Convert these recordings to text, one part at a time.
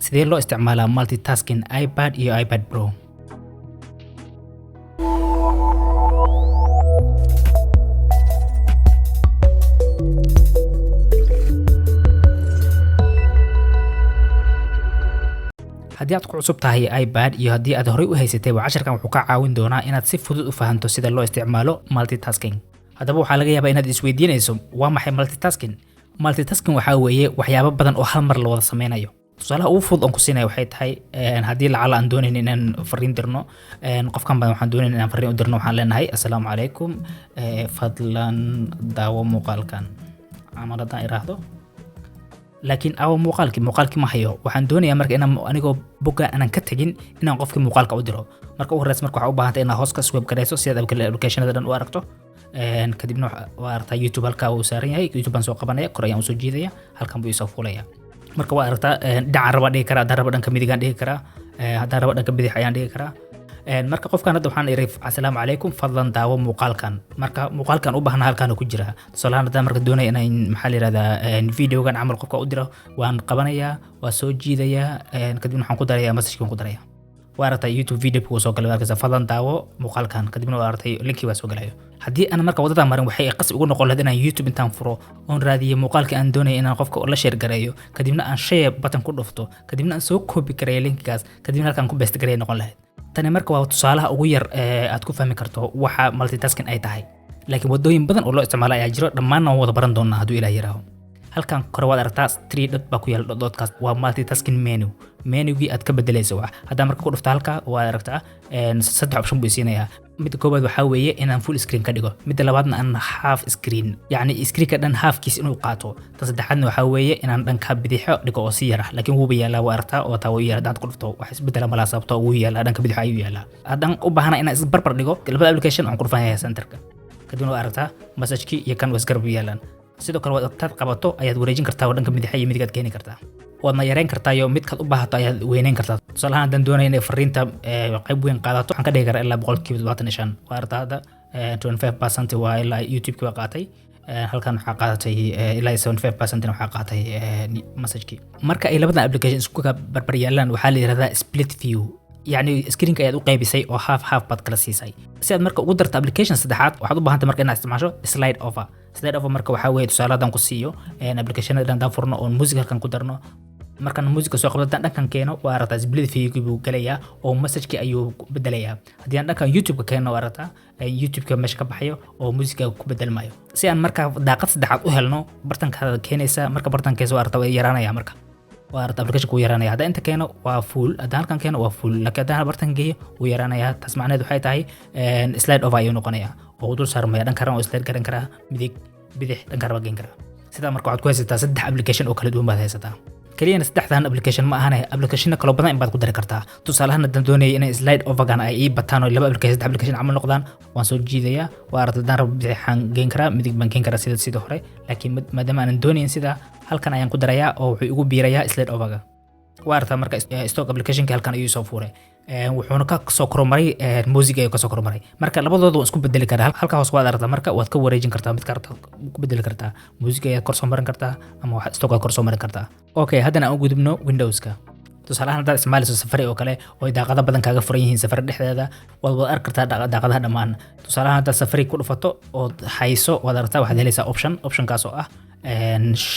sidee loo isticmaalaa multitasking iPad iyo iPad Pro. haddii aad ku cusub tahay iPad iyo haddii aad horey u haysatay casharkan wuxuu ka caawin doonaa inaad si fudud u fahanto sida loo isticmaalo multitasking. haddaba waxaa laga yaabaa inaad isweydiinayso waa maxay multitasking. multitasking waxaa weeye waxyaabo badan oo hal mar la wada sameynayo. tusaalaha ugu fudud aan ku siinayo waxay tahay haddii lacala aan doonayn inaan fariin dirno qofkan baan waxaan doonayn inaan fariin u dirno waxaan leenahay assalaamu calaykum fadlan daawo muuqaalkan ama haddaan iraahdo laakiin aw muuqaalkii ma hayo waxaan doonayaa marka inaan anigoo bogga aanan ka tagin inaan qofkii muuqaalka u diro marka ugu horreys marka waxaa u baahan tahay inaad hoos ka swipe gareyso si aad applicationada dhan u aragto kadibna waa aragtaa YouTube halka uu saaran yahay YouTube baan soo qabanaya kor ayaan soo jiidaya halkan buu isoo fuulaya marka waa aragtaa dhinaca raba dhigi karaa haddaan raba dhanka midigaan dhigi karaa haddaan raba dhanka bidix ayaan dhigi karaa marka qofkan hadda waxaan iri assalaamu calaykum fadlan daawo muuqaalkan marka muuqaalkan u baahnaa halkan ku jira tusaalahan haddaan marka doonaya inaan maxaa la yiraahdaa videogan camal qofka u diro waan qabanayaa waa soo jiidayaa kadibna waxaan ku darayaa message-kan ku darayaa waa aragtay YouTube video ku soo galay markaas fadlan daawo muuqaalkan kadibna waa aragtay linki waa soo galayo haddii aan marka wadada marin waxay qasab ugu noqon lahayd inaan YouTube intaan furo oon raadiyo muuqaalkii aan doonay inaan qofka la share gareeyo kadibna aan share button ku dhufto kadibna aan soo copy gareeyo linkigaas kadibna halkan ku paste gareeyo noqon lahayd tani marka waa tusaalaha ugu yar aad ku fahmi karto waxa multitasking ay tahay laakiin wadooyin badan oo loo isticmaalo ayaa jiro dhammaan wada baran doonaa hadduu Ilaahay yaraaho halkan kore waad aragtaa 3 dot baa ku yaal dotcast waa multitasking menu-gii aad ka bedelayso haddaan marka ku dhufto halka waad aragtaa saddex option buu siinayaa midda koobaad waxaa weeye inaan full screen ka dhigo midda labaadna aan half screen yacni screenka dhan halfkiis inuu qaato ta saddexaadna waxaa weeye inaan dhanka bidixo dhigo oo si yar ah laakiin wuuba yaalaa waa aragtaa oo taa wuu yaala haddaan ku dhufto wax isbedela malaa sababto wuu yaalaa dhanka bidixo ayuu yaalaa haddaan u baahana inaan isbarbar dhigo labada application aan ku dhufanaya centerka kadibna waa aragtaa message-kii iyo kan wasgarab yaalaan sidoo kale waad taad qabato ayaad wareejin kartaa dhanka midixa iyo midigaad keeni kartaa waadna yareyn kartaa iyo midkaad u baahato ayaad weyneyn kartaa tusaalahaan haddaan doonaya inay fariinta qayb weyn qaadato waxaan ka dhigi karaa ilaa 75% waa aragtaa hadda 25% waa ilaa YouTube-kii waa qaatay halkan waxaa qaadatay ilaa 75% waxaa qaatay message-kii marka ay labadan application isku ka barbar yaalaan waxaa la yiraahdaa split view يعني screen ayaad u qaybisay oo half baad kala siisay si aad marka ugu darto application saddexaad waxaad u baahantahay marka inaad isticmaasho slide over marka waxa weeye tusaaladan ku siiyo applicationada dhan furno oo music halkan ku darno markaan music soo qabto dhankan keeno waa aragtaa split view buu galayaa oo message-ki ayuu bedelayaa haddii aan dhankan YouTube ka keeno waa aragtaa YouTube-ka meesha ka baxayo oo music-ka ku bedelmayo si aan marka daaqad saddexaad u helno bartankaada keenaysa marka bartankeesa waa aragtaa way yaraanaya marka وارد application ku yaraanaya hada inta keeno waa full hada halkan keeno waa full laakiin hada bartan geeyo uu yaraanaya taas macnaheedu waxay tahay slide over ayuu noqonaya oo dul saarmaya dhan karan oo slide garan kara midig bidix dhan karba geen kara sida marka waxaad ku haysataa saddex application oo kala duwan baad haysataa kaliya saddexdan application ma ahane application kala badan in baad ku dari kartaa tusaalahan haddaan doonayay inay slide over gan ay bataan oo laba application camal noqdaan waan soo jiidayaa waa aragtay rab bidixan geen kara midig baan geen kara sida hore laakiin maadaama aan doonayn sida halkan ayaan ku darayaa oo wuxuu igu biirayaa slide over-ga waa aragtaa marka stock application-ka halkan ayuu soo fuuray wuxuuna ka soo kormaray music ayuu ka soo kormaray marka labadooda waan isku bedeli karaa halka hoos waad aragtaa marka waad ka wareejin kartaa mid karta ku bedeli kartaa music ayaad kor soo marin kartaa ama wax stock kor soo marin kartaa okay haddana aan u gudubno Windows-ka tusaalahan haddaad isticmaalayso Safari oo kale oo daaqado badan kaaga furan yihiin Safari dhexdeeda waad arki kartaa daaqadaha dhammaan tusaalahan haddaad Safari ku dhufato oo hayso waad aragtaa waxaad helaysaa option-kaas oo ah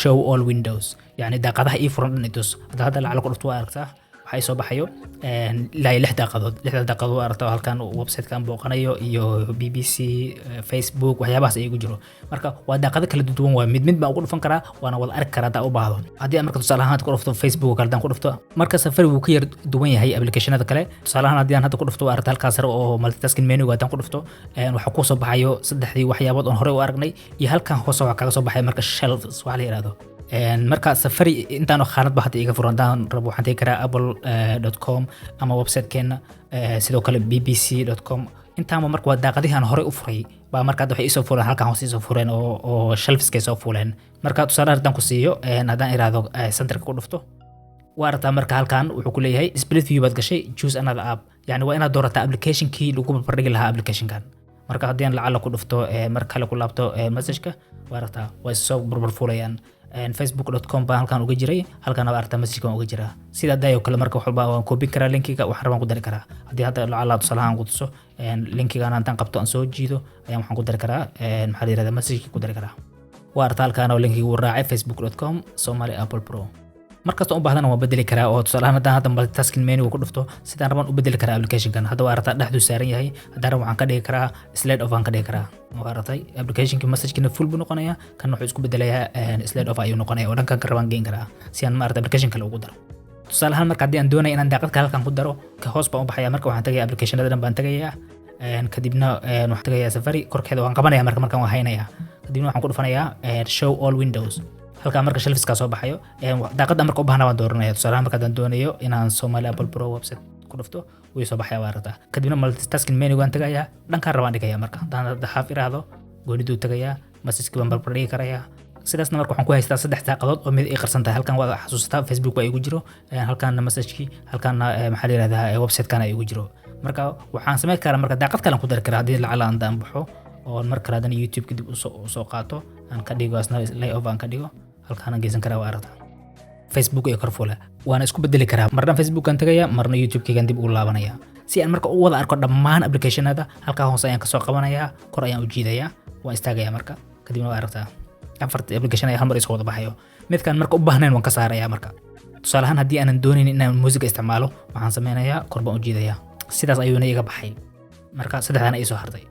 show all windows يعني daaqadaha ii furan dhan itus hadda lacag ku dhufto waa aragtaa waxay soo baxayo ilaa 6 daaqadood aragtaa halkan website-kan booqanayo iyo BBC Facebook waxyaabahaas ay igu jiro marka waa daaqado kala duwan waa mid baan ugu dhufan karaa waana wada arki karaa taa u baahdo haddii marka tusaalahaan ku dhufto Facebook kale dan ku dhufto marka Safari wuu ka yar duwan yahay applicationada kale tusaalahaan haddii aan hadda ku dhufto aragtaa halkaas sare oo multitasking menu-ga dan ku dhufto waxa ku soo baxayo saddexdii waxyaabood oo hore u aragnay iyo halkan hoos waxa kaga soo baxay marka shelves waxa la yiraahdo marka Safari intaan khaanad ba hadda iga furandaan rabo waxaan tagi karaa apple.com ama website-keena sidoo kale bbc.com intaan marka waa daaqadihi aan hore u furay baa marka waxay isoo fuuleen halkan hoos isoo fuuleen oo shelves-ka soo fuuleen marka tusaale haddaan ku siiyo haddaan iraahdo centerka ku dhufto waa aragtaa marka halkan wuxuu ku leeyahay split view baad gashay choose another app yani waa inaad doorataa application-kii lagu barbardhigi lahaa application-kan marka haddii aan lacala ku dhufto mar kale ku laabto message-ka waa aragtaa way soo barbar fuulayaan facebook.com baan halkan uga jiray, halkan waa aragtaa message-kan uga jiraa. Sida dayo kale marka wax walba waan copy karaa linkiga, wax rabaan ku dari karaa. Haddii hadda lacala tusaalahan ku tuso linkigan aan qabto aan soo jiido ayaan waxaan ku dari karaa maxaa la yiraahdaa message-ka ku dari karaa. waa aragtaa halkan oo linkiga uu raacay facebook.com Somali Apple Pro. markasta u baahdana waan bedeli karaa oo tusaalahan hadda multitasking menu ku dhufto sidaan rabaan u bedeli karaa application-kan. hadda waa aragtaa dhexdu saaran yahay, haddana waxaan ka dhigi karaa slide off aan ka dhigi karaa. waa aragtay application-ki message-kina full buu noqonayaa, kan wuxuu isku bedelayaa slide off ayuu noqonayaa oo dhankan ka rabaan geyn karaa si aan maaragtay application kale ugu daro. tusaalahan marka haddii aan doonayo inaan daaqadka halkan ku daro ka hoos baan u baxayaa, marka waxaan tagayaa application-ada dhan baan tagayaa kadibna waxaan tagayaa Safari korkeeda waan qabanayaa markaan waan haynayaa, kadibna waxaan ku dhufanayaa show all windows. halka marka shelfiska soo baxayo daaqada marka u baahnaa waan dooranaya. tusaalahan marka aan doonayo inaan Somali Apple Pro website ku dhufto way soo baxaya waa aragtaa. kadibna multitasking menu gaan tagayaa, dhankaan rabaan dhigayaa. marka haddaan half iraahdo goonidu tagayaa, message-ki baan barbar dhigi karayaa. sidaasna marka waxaan ku haystaa 3 daaqadood oo mid ay qarsan tahay. halkan waa xasuustaa Facebook waa igu jiro, halkan message-ki, halkan maxaa la yiraahdaa website-kan ay igu jiro. marka waxaan sameyn karaa marka daaqad kale ku dari karaa haddii lacala aan daan baxo oo marka haddana YouTube kadib u soo qaato aan ka dhigo asna lay off aan ka dhigo, halkaan aan geysan karaa waa aragtaa. Facebook iyo Carrefour waana isku bedeli karaa, marna Facebook aan tagayaa, marna YouTube-kaygan dib ugu laabanaya. si aan marka u wada arko dhammaan application-ada halkaa hoose ayaan ka soo qabanayaa, kor ayaan u jiidayaa, waan istaagayaa marka kadibna waa aragtaa afarta application ayaa hal mar isku wada baxayo. midkaan marka u baahnayn waan ka saarayaa. marka tusaalahan haddii aanan doonaynin inaan music isticmaalo waxaan sameynayaa kor baan u jiidayaa, sidaas ayuuna iga baxay. marka saddexdana ay soo hartay.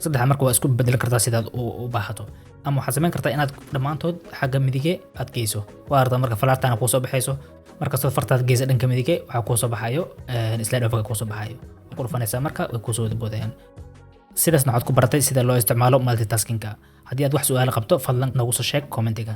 saddexda marka waa isku bedeli kartaa sidaad u baahato, ama waxaad sameyn kartaa inaad dhammaantood xagga midige aad geyso. waa aragtaa marka falaartaana kuu soo baxayso, markastoo fartaad geysa dhanka midige waxaa kuu soo baxayo slide off-ka kuu soo baxayo, ku dhufanaysaa marka way kuu soo wada boodayaan. sidaasna waxaad ku baratay sida loo isticmaalo multitasking-ka. haddii aad wax su'aal qabto fadlan nagu soo sheeg commentiga.